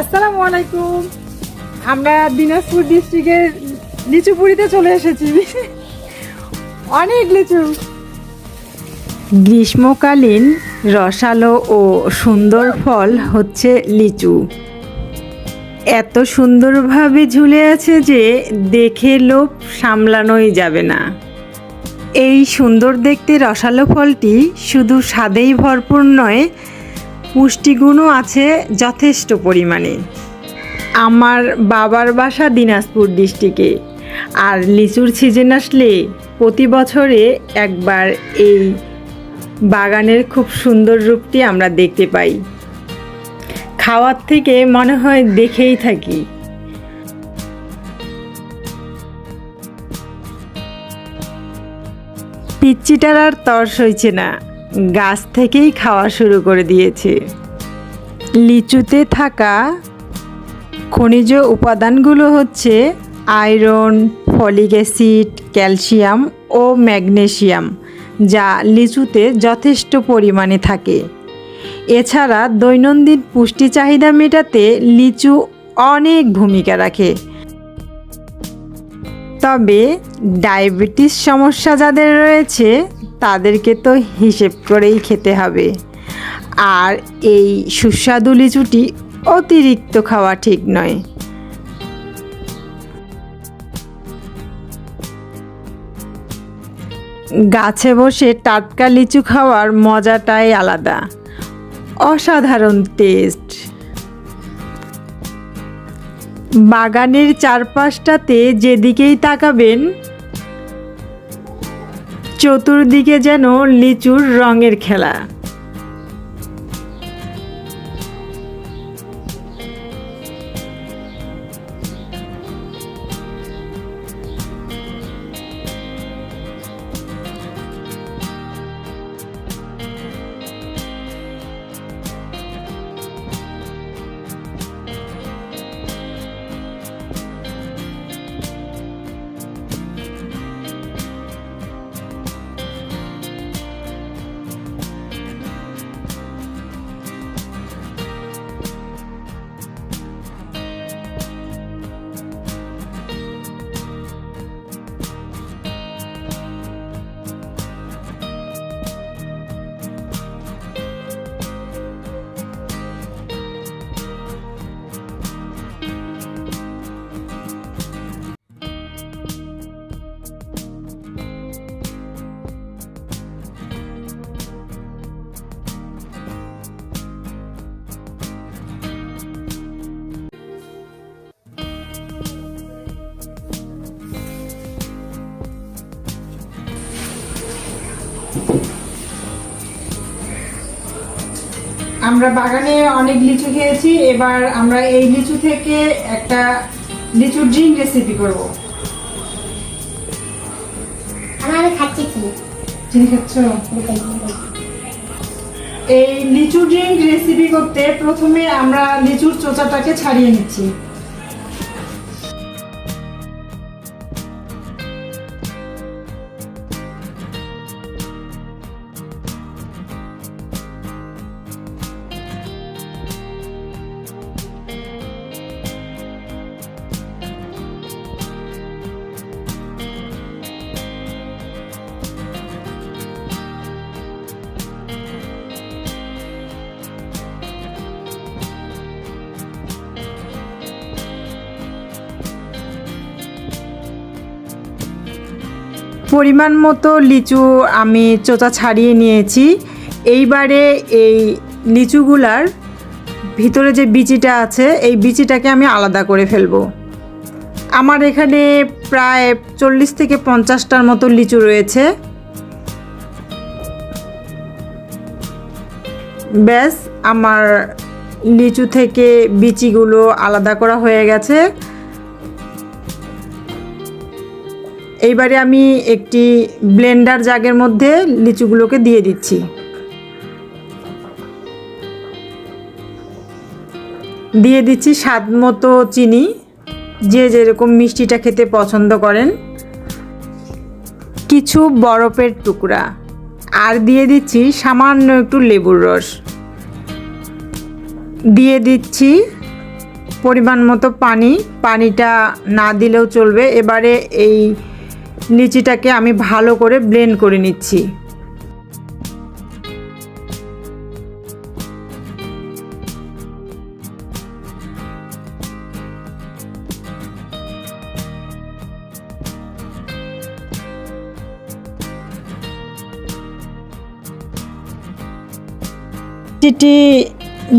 আসসালামু আলাইকুম। আমরা দিনাজপুর ডিস্ট্রিক্টের লিচুপুরিতে চলে এসেছি। অনেক লিচু। গ্রীষ্মকালীন রসালো ও সুন্দর ফল হচ্ছে লিচু। এত সুন্দরভাবে ঝুলে আছে যে দেখে লোভ সামলানোই যাবে না। এই সুন্দর দেখতে রসালো ফলটি শুধু স্বাদেই ভরপুর নয়, পুষ্টিগুণও আছে যথেষ্ট পরিমাণে। আমার বাবার বাসা দিনাজপুর ডিস্ট্রিক্টে, আর লিচুর সিজন আসলে প্রতি বছরে একবার এই বাগানের খুব সুন্দর রূপটি আমরা দেখতে পাই। খাওয়ার থেকে মনে হয় দেখেই থাকি। পিচ্চিটার আর তর্স হয়েছে না, গাছ থেকেই খাওয়া শুরু করে দিয়েছে। লিচুতে থাকা খনিজ উপাদানগুলো হচ্ছে আয়রন, ফলিক অ্যাসিড, ক্যালসিয়াম ও ম্যাগনেসিয়াম, যা লিচুতে যথেষ্ট পরিমাণে থাকে। এছাড়া দৈনন্দিন পুষ্টি চাহিদা মেটাতে লিচু অনেক ভূমিকা রাখে। তবে ডায়াবেটিস সমস্যা যাদের রয়েছে তাদেরকে তো হিসেব করেই খেতে হবে। আর এই সুস্বাদু লিচুটি অতিরিক্ত খাওয়া ঠিক নয়। গাছে বসে টাটকা লিচু খাওয়ার মজাটাই আলাদা, অসাধারণ টেস্ট। বাগানের চারপাশটাতে যেদিকেই তাকাবেন চতুর্দিকে যেন লিচুর রঙের খেলা। আমরা বাগানে অনেক লিচু খেয়েছি, এবার আমরা এই লিচু থেকে একটা লিচুর ড্রিঙ্ক রেসিপি করব। আমি খাচ্ছি চিনি খাচ্ছ? এই লিচু ড্রিঙ্ক রেসিপি করতে প্রথমে আমরা লিচুর চোচাটাকে ছাড়িয়ে নিচ্ছি। পরিমাণ মতো লিচু আমি চোচা ছাড়িয়ে নিয়েছি। এইবারে এই লিচুগুলার ভিতরে যে বিচিটা আছে এই বিচিটাকে আমি আলাদা করে ফেলবো। আমার এখানে প্রায় 40 থেকে 50টার মতো লিচু রয়েছে। ব্যাস, আমার লিচু থেকে বিচিগুলো আলাদা করা হয়ে গেছে। এইবারে আমি একটি ব্লেন্ডার জাগের মধ্যে লিচুগুলোকে দিয়ে দিচ্ছি। দিয়ে দিচ্ছি স্বাদ মতো চিনি, যে যেরকম মিষ্টিটা খেতে পছন্দ করেন, কিছু বরফের টুকরা, আর দিয়ে দিচ্ছি সামান্য একটু লেবুর রস। দিয়ে দিচ্ছি পরিমাণ মতো পানিটা না দিলেও চলবে। এবারে এই লিচিটাকে আমি ভালো করে ব্লেন্ড করে নিচ্ছি। লিচিটি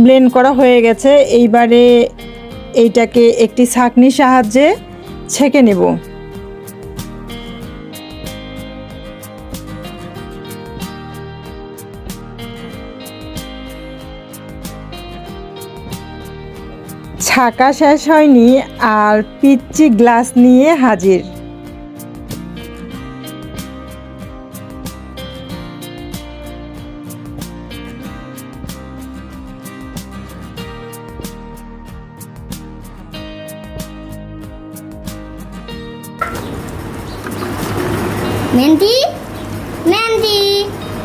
ব্লেন্ড করা হয়ে গেছে। এইবারে এইটাকে একটি ছাঁকনির সাহায্যে ছেঁকে নেব। ছাঁকা শেষ হয়নি আর পিচ্চি গ্লাস নিয়ে হাজির। মেহেন্দি মেহেন্দি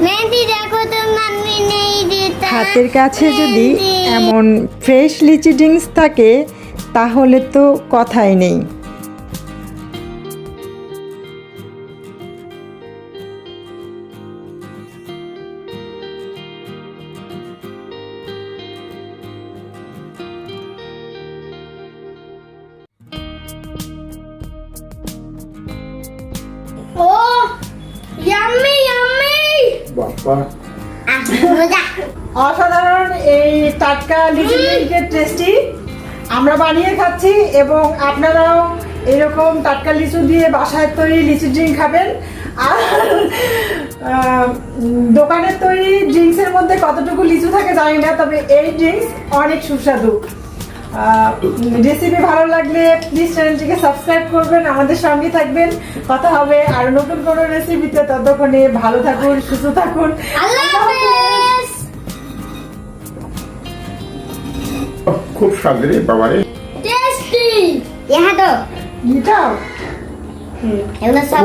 মেহেন্দি দেখো তো মাম্মি নেই দিতা। হাতের কাছে যদি এমন ফ্রেশ লিচি ড্রিঙ্কস থাকে তাহলে তো কথাই নেই। ও ইয়াম্মি ইয়াম্মি বাবা মজা। অসাধারণ এই টাটকা লিচি ড্রিঙ্কের টেস্টি আমরা বানিয়ে খাচ্ছি এবং আপনারাও এরকম টাটকা লিচু দিয়ে বাসায় তৈরি লিচি ড্রিঙ্ক খাবেন। আর দোকানের তৈরি ড্রিঙ্কসের মধ্যে কতটুকু লিচু থাকে জানি না, তবে এই ড্রিঙ্কস অনেক সুস্বাদু। রেসিপি ভালো লাগলে প্লিজ চ্যানেলটিকে সাবস্ক্রাইব করবেন, আমাদের সঙ্গে থাকবেন। কথা হবে আর নতুন কোনো রেসিপিতে। ততক্ষণে ভালো থাকুন, সুস্থ থাকুন। আল্লাহ হাফেজ। খুব স্বাদ রে বাবারে। টেস্টি। ইহা তো এটাও এগুলো সব